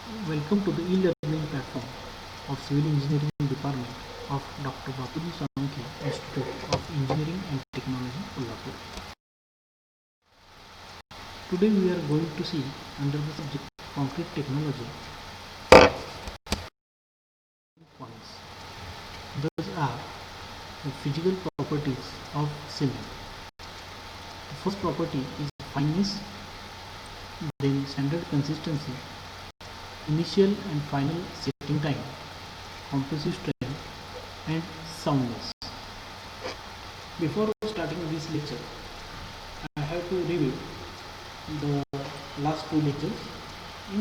Welcome to the e-learning platform of Civil Engineering Department of Dr. Bapuji Salunkhe Institute of Engineering and Technology, Kolhapur. Today we are going to see under the subject concrete technology points. Those are the physical properties of cement. The first property is fineness, then standard consistency, initial and final setting time, compressive strength, and soundness. Before starting this lecture, I have to review the last two lectures.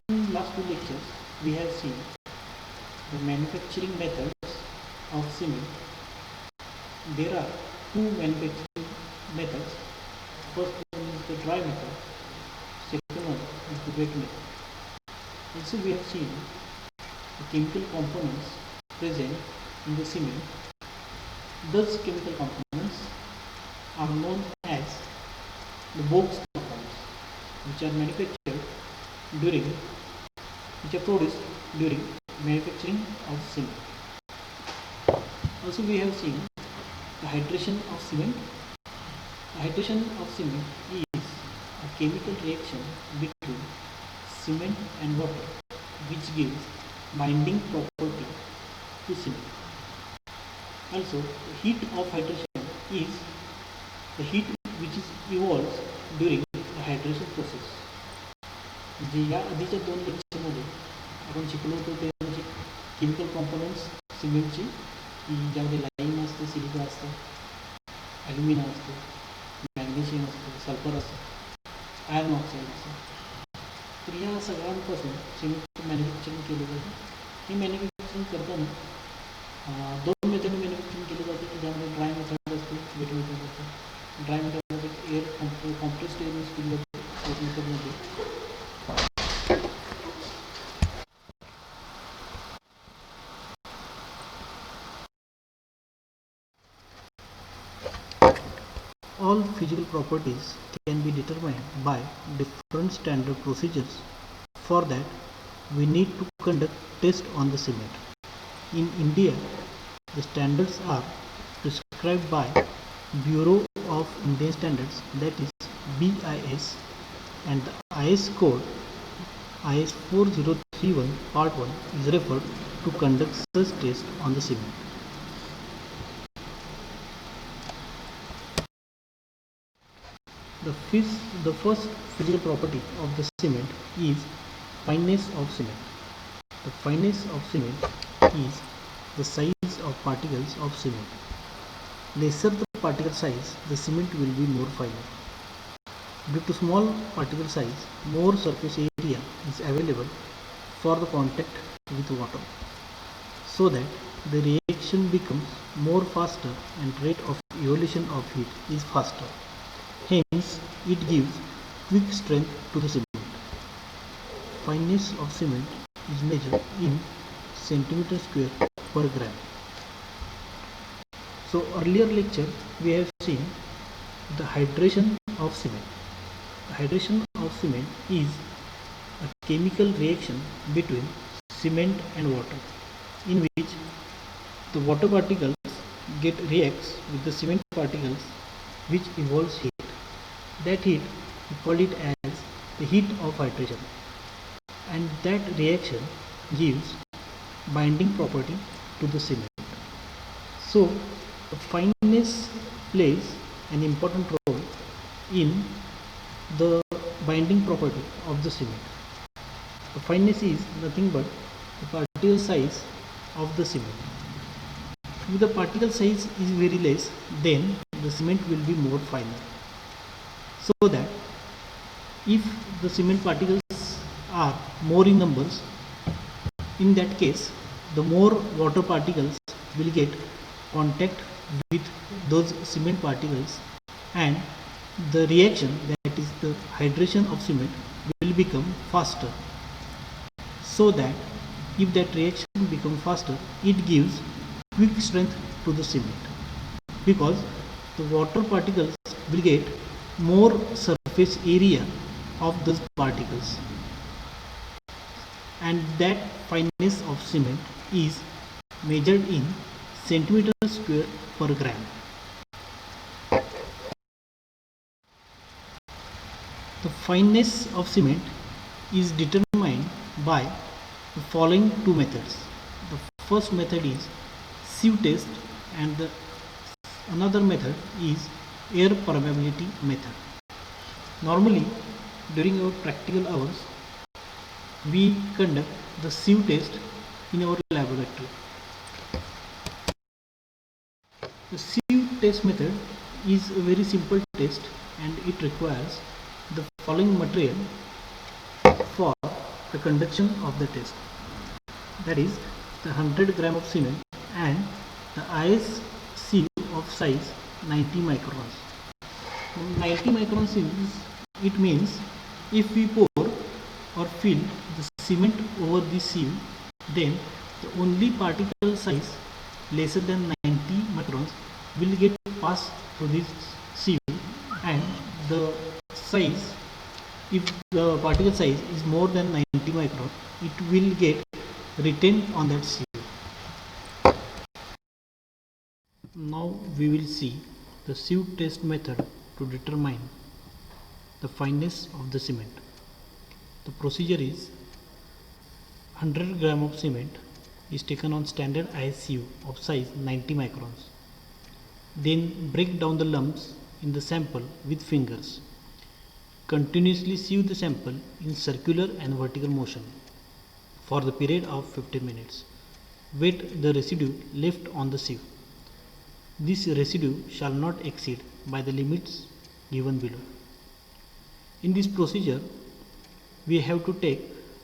In last two lectures, we have seen the manufacturing methods of cement. There are two manufacturing methods. First one is the dry method, second one is the wet method. Also we have seen the chemical components present in the cement. Those chemical components are known as the box compounds, which are produced during manufacturing of cement. Also we have seen the hydration of cement. The hydration of cement is a chemical reaction between cement and water which gives binding property to cement. Also, the heat of hydration is the heat which is evolves during the hydration process. जे या आधीच्या दोन लेक्चरमध्ये आपण शिकलो होतो ते म्हणजे chemical components सिमेंटची की ज्यामध्ये लाईम असते, सिलिका असतं, ॲल्युमिना असतं, मॅग्नेशियम असतं, सल्फर असतं, आयर्न ऑक्साईड असतं. तर या सगळ्यांपासून सिमेंटचं मॅन्युफॅक्चरिंग केलं जातं. हे मॅन्युफॅक्चरिंग करताना दोन मेथड मॅन्युफॅक्चरिंग केली जाते की ज्यामध्ये ड्राय मेथड असते, वेट मेथड असते. ड्राय मेथडमध्ये एअर कॉम्प्रेस्ड एअर यूज केली जाते. वेट मेथडमध्ये all physical properties can be determined by different standard procedures. For that, we need to conduct tests on the cement. In India, the standards are prescribed by Bureau of Indian Standards, that is BIS, and the IS code IS 4031 Part 1 is referred to conduct such tests on the cement. The first physical property of the cement is fineness of cement. The fineness of cement is the size of particles of cement. Lesser the particle size, the cement will be more finer. Due to small particle size, more surface area is available for the contact with water, so that the reaction becomes more faster and rate of evolution of heat is faster. Hence, it gives quick strength to the cement. Fineness of cement is measured in centimeter square per gram. So earlier lecture we have seen the hydration of cement. The hydration of cement is a chemical reaction between cement and water, in which the water particles reacts with the cement particles, which evolves heat. That heat we call it as the heat of hydration, and that reaction gives binding property to the cement. So the fineness plays an important role in the binding property of the cement. The fineness is nothing but the particle size of the cement. If the particle size is very less, then the cement will be more finer. So that if the cement particles are more in numbers, in that case the more water particles will get contact with those cement particles, and the reaction, that is the hydration of cement, will become faster. So that if that reaction becomes faster, it gives quick strength to the cement, because the water particles will get more surface area of those particles. and that fineness of cement is measured in centimeter square per gram. The fineness of cement is determined by the following two methods. The first method is sieve test and the another method is air permeability method. Normally during our practical hours we conduct the sieve test in our laboratory. The sieve test method is a very simple test and it requires the following material for the conduction of the test, that is the 100 gram of cement and the IS sieve of size 90 microns. 90 microns sieve, it means if we pour or fill the cement over the sieve, then the only particle size lesser than 90 microns will get passed through this sieve, and the size, if the particle size is more than 90 microns, it will get retained on that sieve. Now we will see the sieve test method to determine the fineness of the cement. The procedure is 100 gram of cement is taken on standard IS sieve of size 90 microns. Then break down the lumps in the sample with fingers. Continuously sieve the sample in circular and vertical motion for the period of 15 minutes. Wet the residue left on the sieve. This residue shall not exceed by the limits given below. In this procedure, we have to take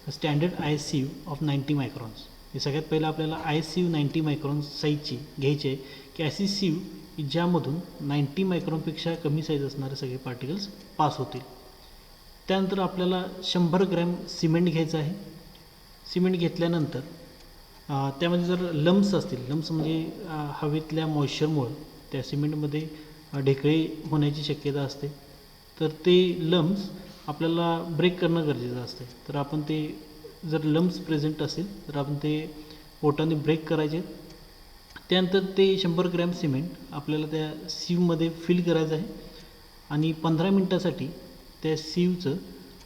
a standard IS sieve of 90 microns. हे सगळ्यात पहिलं आपल्याला IS sieve 90 microns साईजची घ्यायची आहे की अशी sieve की ज्यामधून 90 मायक्रॉनपेक्षा कमी साईज असणारे सगळे पार्टिकल्स पास होतील. त्यानंतर आपल्याला 100 ग्रॅम सिमेंट घ्यायचं आहे. सिमेंट घेतल्यानंतर त्यामध्ये जर लम्स असतील, लम्स म्हणजे हवेतल्या मॉइश्चरमुळे त्या सिमेंटमध्ये ढेकळे होण्याची शक्यता असते, तर ते लम्स आपल्याला ब्रेक करणं गरजेचं असते. तर आपण ते जर लम्स प्रेझेंट असेल तर आपण ते बोटाने ब्रेक करायचे. त्यानंतर ते 100 ग्रॅम सिमेंट आपल्याला त्या सीवमध्ये फिल करायचं आहे आणि 15 मिनटासाठी त्या सीवचं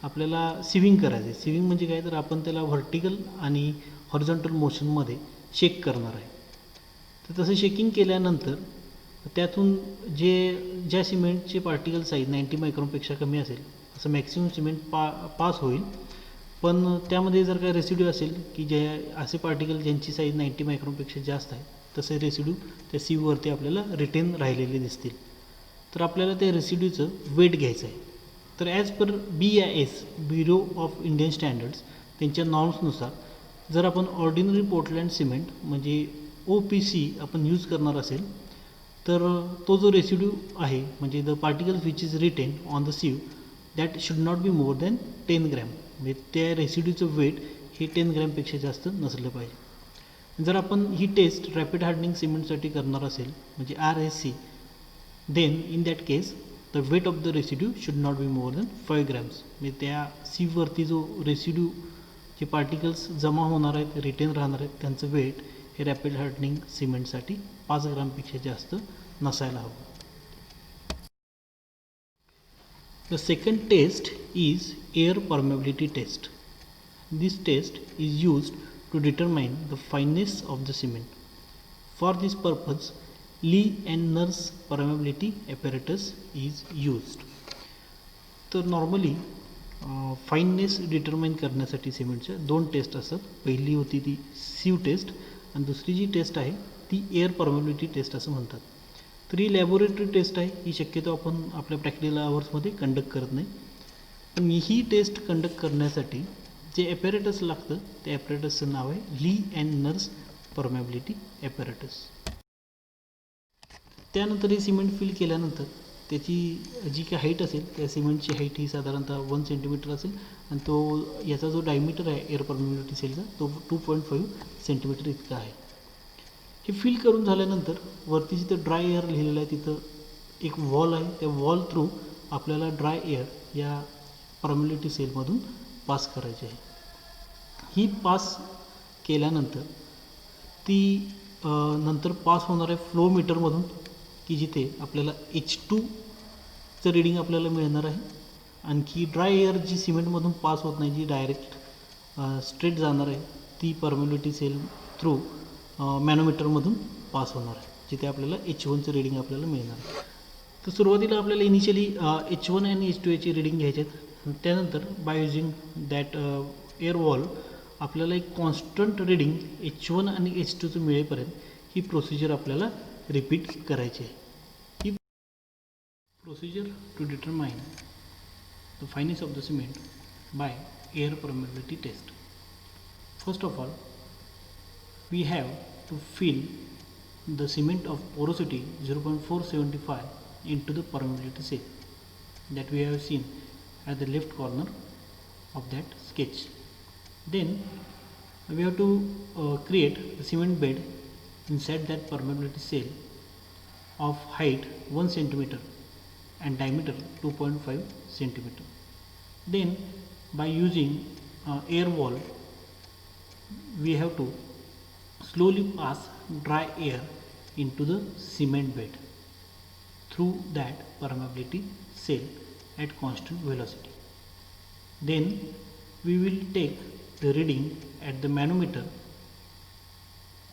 आपल्याला सिविंग करायचं आहे. सिविंग म्हणजे काय, तर आपण त्याला व्हर्टिकल आणि हॉरिझॉन्टल मोशनमध्ये शेक करणार आहे. तर तसं शेकिंग केल्यानंतर त्यातून ज्या सिमेंटचे पार्टिकल साईज 90 मायक्रॉनपेक्षा कमी असेल असं मॅक्सिमम सिमेंट पास होईल. पण त्यामध्ये जर काही रेसिड्यू असेल की जे असे पार्टिकल ज्यांची साईज 90 मायक्रॉनपेक्षा जास्त आहे, तसे रेसिड्यू त्या सीववरती आपल्याला रिटेन राहिलेले दिसतील. तर आपल्याला त्या रेसिड्यूचं वेट घ्यायचं आहे. तर as per BIS bureau of Indian standards त्यांच्या नॉर्म्सनुसार जर आपण ऑर्डिनरी पोर्टलँड सिमेंट म्हणजे OPC आपण यूज करणार असेल तर तो जो रेसिड्यू आहे म्हणजे the particles which is retain on the sieve that should not be more than 10 gram. म्हणजे त्या रेसिड्यूचं वेट हे 10 ग्रॅमपेक्षा जास्त नसलं पाहिजे. जर आपण ही टेस्ट रॅपिड हार्डनिंग सिमेंटसाठी करणार असेल म्हणजे RSC, then in that case the weight of the residue should not be more than 5 grams. म्हणजे त्या सीववरती जो रेसिड्यू जे पार्टिकल्स जमा होणार आहेत, रिटेन राहणार आहेत, त्यांचं वेट हे रॅपिड हार्डनिंग सिमेंटसाठी 5 ग्रामपेक्षा जास्त नसायला हवं. The second test is air permeability test. This test is used to determine the fineness of the cement. For this purpose, Lee and Nurse permeability apparatus is used. तर normally fineness determine करण्यासाठी सिमेंटच्या 2 test असतात. पहिली होती ती सीव test आणि दुसरी जी test आहे ती एअर परमेबिलिटी टेस्ट असं म्हणतात. तर ही लॅबोरेटरी टेस्ट आहे. ही शक्यतो आपण आपल्या प्रॅक्टिकल आवर्समध्ये कंडक्ट करत नाही. पण ही टेस्ट कंडक्ट करण्यासाठी जे ॲपॅरेटस लागतं त्या ॲपॅरेटसचं नाव आहे ली अँड नर्स परमेबिलिटी ॲपॅरेटस. त्यानंतर हे सिमेंट फिल केल्यानंतर त्याची जी काही हाईट असेल त्या सिमेंटची हाईट ही साधारणतः 1 सेंटीमीटर असेल आणि तो याचा जो डायमीटर आहे एअर परमेबिलिटी सेलचा तो 2.5 सेंटीमीटर इतका आहे. हे फिल करून झाल्यानंतर वरती जिथं ड्राय एअर लिहिलेलं आहे तिथं एक वॉल आहे. त्या वॉल थ्रू आपल्याला ड्राय एअर या परमेबिलिटी सेलमधून पास करायचे आहे. ही पास केल्यानंतर ती नंतर पास होणार आहे फ्लो मीटरमधून, की जिथे आपल्याला H2चं रीडिंग आपल्याला मिळणार आहे. आणखी ड्राय एअर जी सिमेंटमधून पास होत नाही, जी डायरेक्ट स्ट्रेट जाणार आहे, ती परमिबिलिटी सेल थ्रू मॅनोमीटरमधून पास होणार आहे, जिथे आपल्याला H1चं रीडिंग आपल्याला मिळणार आहे. तर सुरुवातीला आपल्याला इनिशियली H1 आणि H2 याची रीडिंग घ्यायचे आहेत. त्यानंतर by using that air wall आपल्याला एक कॉन्स्टंट रीडिंग H1 आणि H2चं मिळेपर्यंत ही प्रोसिजर आपल्याला रिपीट करायची आहे. ही procedure to determine the fineness of the cement by air permeability test. First of all, we have to fill the cement of porosity 0.475 into the permeability cell that we have seen at the left corner of that sketch. Then we have to create the cement bed inside that permeability cell of height 1 centimeter and diameter 2.5 centimeter. Then by using air wall, we have to slowly pass dry air into the cement bed through that permeability cell at constant velocity. Then we will take the reading at the manometer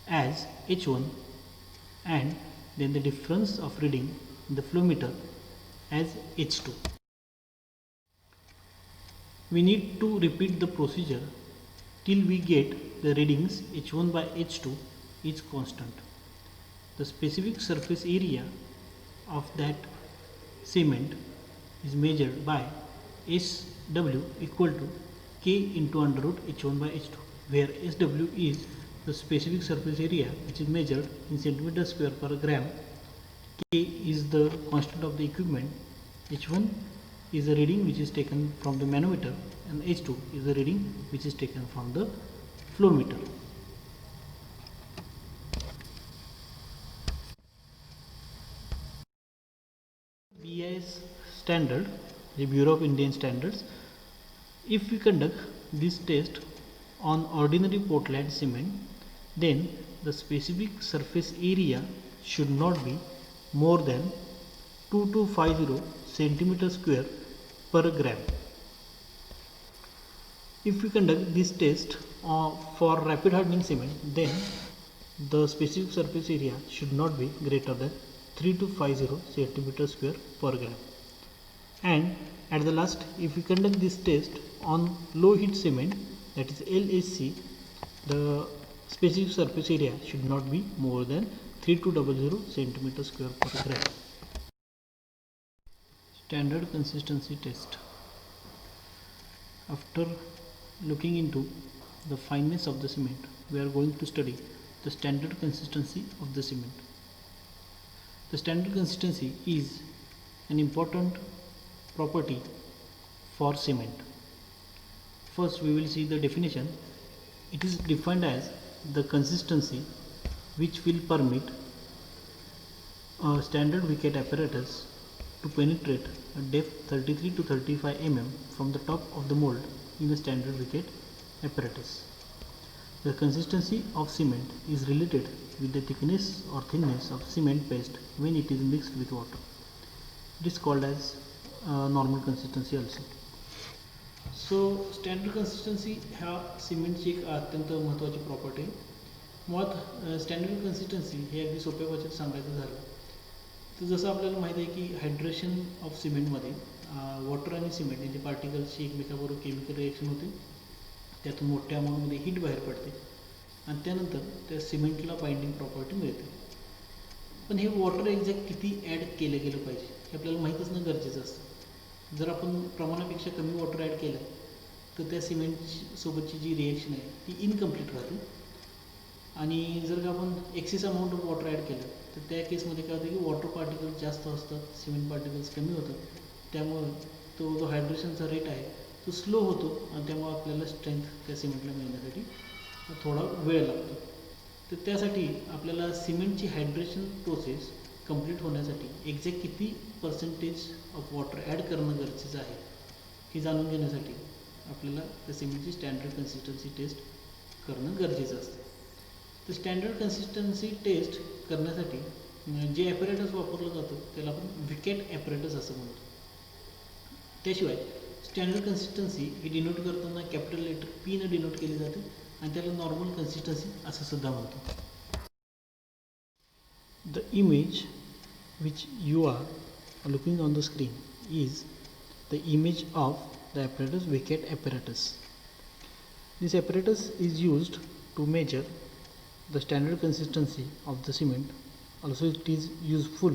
as H1 and then the difference of reading in the flow meter as H2. We need to repeat the procedure till we get the readings H1 by H2 is constant. The specific surface area of that cement is measured by SW equal to K into under root H1 by H2, where SW is the specific surface area which is measured in centimeter square per gram. K is the constant of the equipment. H1 is the reading which is taken from the manometer, and H2 is the reading which is taken from the flow meter. BIS standard, the Bureau of Indian Standards, if we conduct this test on ordinary Portland cement, then the specific surface area should not be more than 2250 centimeter square per gram. If we conduct this test for rapid hardening cement, then the specific surface area should not be greater than 3250 centimeter square per gram. And at the last, if we conduct this test on low heat cement, that is LHC, the specific surface area should not be more than 3200 centimeter square per gram. Standard consistency test. After looking into the fineness of the cement, we are going to study the standard consistency of the cement. The standard consistency is an important property for cement. First, we will see the definition. It is defined as the consistency which will permit a standard wicket apparatus to penetrate a depth 33 to 35 mm from the top of the mold in the standard wicket apparatus. The consistency of cement is related with the thickness or thinness of cement paste when it is mixed with water. It is called as normal consistency also. So standard consistency ह्या सिमेंटची एक अत्यंत महत्त्वाची property आहे. मुळात standard consistency हे अगदी सोप्या भाषेत सांगायचं झालं तर जसं आपल्याला माहीत आहे की हायड्रेशन ऑफ सिमेंटमध्ये वॉटर आणि सिमेंट यांचे पार्टिकल्सची एकमेकाबरोबर केमिकल रिएक्शन होते, त्यातून मोठ्या अमाऊंटमध्ये हीट बाहेर पडते आणि त्यानंतर त्या सिमेंटला बाइंडिंग प्रॉपर्टी मिळते. पण हे वॉटर एक्झॅक्ट किती ॲड केलं गेलं पाहिजे हे आपल्याला माहीत असणं गरजेचं असतं. जर आपण प्रमाणापेक्षा कमी वॉटर ॲड केलं तर त्या सिमेंटसोबतची जी रिएक्शन आहे ती इनकम्प्लीट राहते. आणि जर का आपण excess amount of water add केलं तर त्या केसमध्ये काय होतं की वॉटर पार्टिकल्स जास्त असतात, सिमेंट पार्टिकल्स कमी होतात. त्यामुळं तो जो हायड्रेशनचा रेट आहे तो स्लो होतो आणि त्यामुळे आपल्याला स्ट्रेंथ त्या सिमेंटला मिळण्यासाठी थोडा वेळ लागतो. तर त्यासाठी आपल्याला सिमेंटची हायड्रेशन प्रोसेस कंप्लीट होण्यासाठी एक्झॅक्ट किती पर्सेंटेज ऑफ वॉटर ॲड करणं गरजेचं आहे हे जाणून घेण्यासाठी आपल्याला त्या सिमेंटची स्टँडर्ड कन्सिस्टन्सी टेस्ट करणं गरजेचं असते. तर स्टँडर्ड कन्सिस्टन्सी टेस्ट करण्यासाठी जे ॲपरेटस वापरलं जातं त्याला आपण विकेट ॲपरेटस असं म्हणतो. त्याशिवाय स्टँडर्ड कन्सिस्टन्सी ही डिनोट करताना कॅपिटल लेटर P ने डिनोट केली जाते आणि त्याला नॉर्मल कन्सिस्टन्सी असं सुद्धा म्हणतो. The image which you are looking on the screen is the image of the apparatus Vickett apparatus. This apparatus is used to measure the standard consistency of the cement. Also it is useful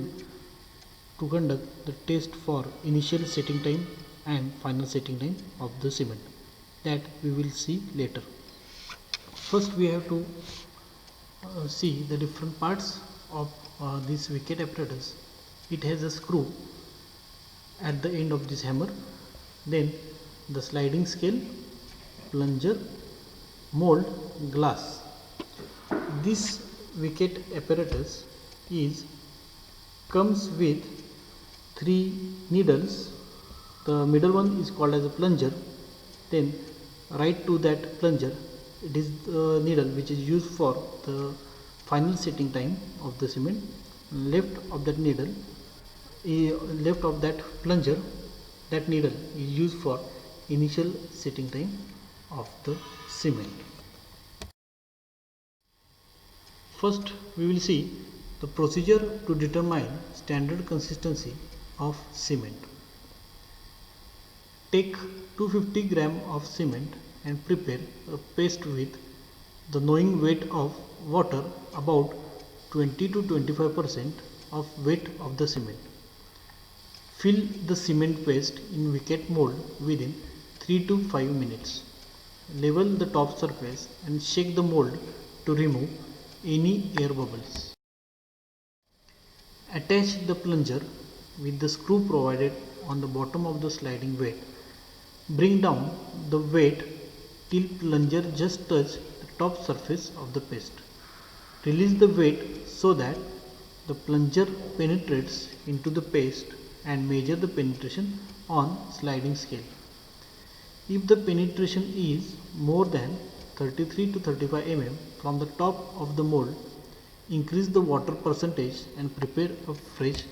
to conduct the test for initial setting time and final setting time of the cement that we will see later. First we have to see the different parts of this Vickett apparatus. It has a screw at the end of this hammer, then the sliding scale, plunger, mold, glass. This Vickett apparatus comes with 3 needles. The middle one is called as a plunger. Then right to that plunger it is the needle which is used for the final setting time of the cement. Left of that needle, left of that plunger, that needle is used for initial setting time of the cement. First we will see the procedure to determine standard consistency of cement. Take 250 gram of cement and prepare a paste with the knowing weight of water about 20 to 25% of weight of the cement. Fill the cement paste in Vickett mold within 3 to 5 minutes. Level the top surface and shake the mold to remove any air bubbles. Attach the plunger with the screw provided on the bottom of the sliding weight. Bring down the weight till plunger just touch the top surface of the paste. Release the weight so that the plunger penetrates into the paste and measure the penetration on sliding scale. If the penetration is more than 33 to 35 mm from the top of the mold, increase the water percentage and prepare a fresh.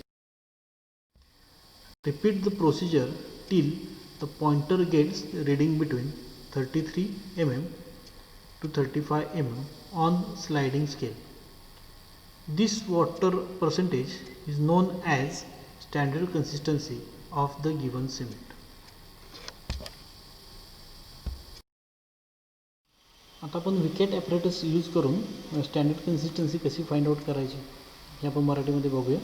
Repeat the procedure till the pointer gets reading between 33 mm to 35 mm on sliding scale. This water percentage is known as standard consistency of the given cement. आता आपण wicket apparatus use करून standard consistency कशी find out करायची हे आपण मराठीमध्ये बघूया.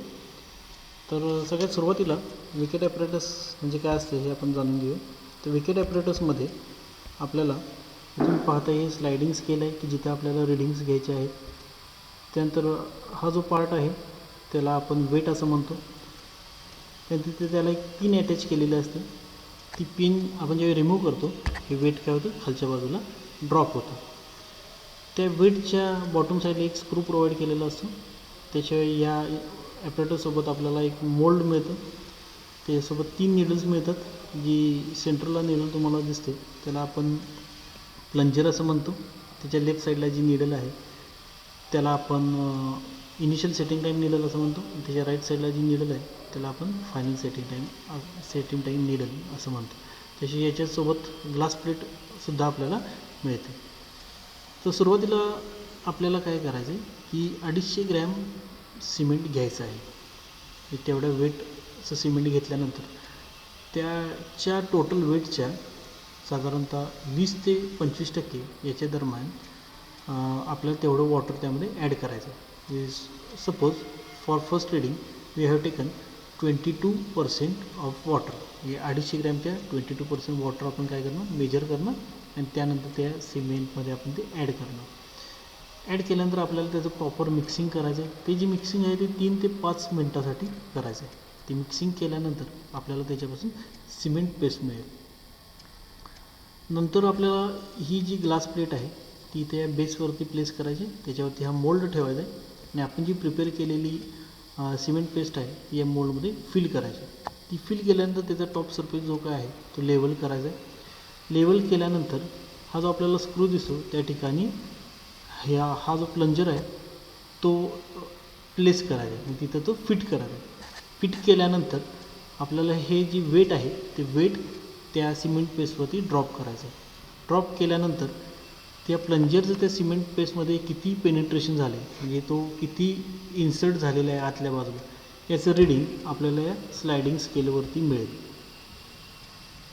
तर सगळ्यात सुरुवातीला विकेट ॲपरेटस म्हणजे काय असते हे आपण जाणून घेऊया. तर विकेट ॲपरेटसमध्ये आपल्याला तुम्ही पाहता हे स्लायडिंग स्केल आहे की जिथे आपल्याला रिडिंग्स घ्यायचे आहेत. त्यानंतर हा जो पार्ट आहे त्याला आपण वेट असं म्हणतो. त्यानंतर त्याला एक पिन अटॅच केलेली असते. ती पिन आपण जेव्हा रिमूव्ह करतो हे वेट काय होतं खालच्या बाजूला ड्रॉप होतं. त्या वेटच्या बॉटम साईडला एक स्क्रू प्रोव्हाइड केलेला असतो. त्याशिवाय या ॲपरेटरसोबत आपल्याला एक मोल्ड मिळतं. त्याच्यासोबत 3 निडल्स मिळतात. जी सेंटरला निडल तुम्हाला दिसते त्याला आपण प्लंजर असं म्हणतो. त्याच्या लेफ्ट साईडला जी निडल आहे त्याला आपण इनिशियल सेटिंग टाईम निडल असं म्हणतो. त्याच्या राईट साईडला जी निडल आहे त्याला आपण फायनल सेटिंग टाईम निडल असं म्हणतो. तशी याच्यासोबत ग्लास प्लेटसुद्धा आपल्याला मिळते. तर सुरुवातीला आपल्याला काय करायचं आहे की 250 ग्रॅम सिमेंट घ्यायचं आहे. तेवढ्या वेटचं सिमेंट घेतल्यानंतर त्याच्या टोटल वेटच्या साधारणतः 20 ते 25% याच्या दरम्यान आपल्याला तेवढं वॉटर त्यामध्ये ॲड करायचं आहे. Suppose for first reading we have taken 22% of water. म्हणजे 250 ग्रॅमच्या 22% वॉटर आपण काय करणार मेजर करणार आणि त्यानंतर त्या सिमेंटमध्ये आपण ते ॲड करणार. ॲड केल्यानंतर आपल्याला त्याचं प्रॉपर मिक्सिंग करायचं आहे. ते जी मिक्सिंग आहे ते 3 ते 5 मिनटासाठी करायचं आहे. ती मिक्सिंग केल्यानंतर आपल्याला त्याच्यापासून सिमेंट पेस्ट मिळेल. नंतर आपल्याला ही जी ग्लास प्लेट आहे ती त्या बेसवरती प्लेस करायची. त्याच्यावरती हा मोल्ड ठेवायचा आहे आणि आपण जी प्रिपेअर केलेली सिमेंट पेस्ट आहे ती या मोल्डमध्ये फिल करायची. ती फिल केल्यानंतर त्याचा टॉप सरफेस जो काय आहे तो लेवल करायचा आहे. लेवल केल्यानंतर हा जो आपल्याला स्क्रू दिसतो त्या ठिकाणी हा जो प्लंजर आहे तो प्लेस करायचा आहे, तिथं तो फिट करायचा आहे. फिट केल्यानंतर आपल्याला हे जी वेट आहे ते वेट त्या सिमेंट पेस्टवरती ड्रॉप करायचं आहे. ड्रॉप केल्यानंतर त्या प्लंजरचं त्या सिमेंट पेस्टमध्ये किती पेनिट्रेशन झालं आहे, म्हणजे तो किती इन्सर्ट झालेला आहे आतल्या बाजूला, याचं रीडिंग आपल्याला या स्लायडिंग स्केलवरती मिळेल.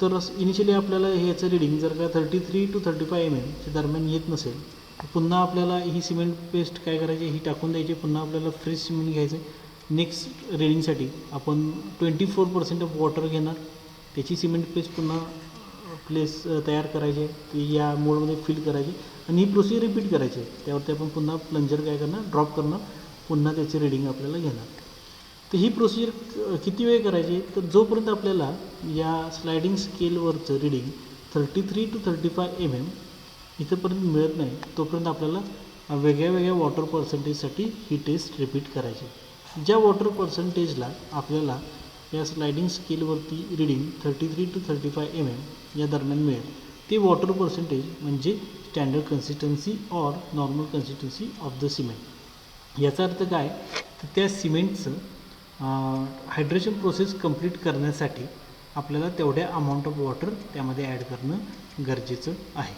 तर इनिशियली आपल्याला ह्याचं रीडिंग जर का 33 to 35 mm दरम्यान येत नसेल तर पुन्हा आपल्याला ही सिमेंट पेस्ट काय करायची, ही टाकून द्यायची. पुन्हा आपल्याला फ्रेश सिमेंट घ्यायचं. नेक्स्ट रीडिंगसाठी आपण 24% ऑफ वॉटर घेणार, त्याची सिमेंट पेस्ट पुन्हा तयार करायची, ती या मोडमध्ये फिल करायची आणि ही प्रोसिजर रिपीट करायची. त्यावरती आपण पुन्हा प्लंजर काय करणार, ड्रॉप करणार, पुन्हा त्याची रीडिंग आपल्याला घेणार. तर ही प्रोसिजर किती वेळ करायची, तर जोपर्यंत आपल्याला या स्लायडिंग स्केलवरचं रीडिंग 33 to 35 mm इथंपर्यंत मिळत नाही तोपर्यंत आपल्याला वेगळ्या वेगळ्या वॉटर पर्सेंटेजसाठी ही टेस्ट रिपीट करायची. ज्या वॉटर पर्सेंटेजला आपल्याला या स्लायडिंग स्केलवरती रीडिंग 33 to 35 mm या दरम्यान मिळेल ते वॉटर पर्सेंटेज म्हणजे standard consistency or normal consistency of the cement. याचा अर्थ काय, तर त्या सिमेंटचं हायड्रेशन प्रोसेस कंप्लीट करण्यासाठी आपल्याला तेवढ्या अमाऊंट ऑफ वॉटर त्यामध्ये ॲड करणं गरजेचं आहे.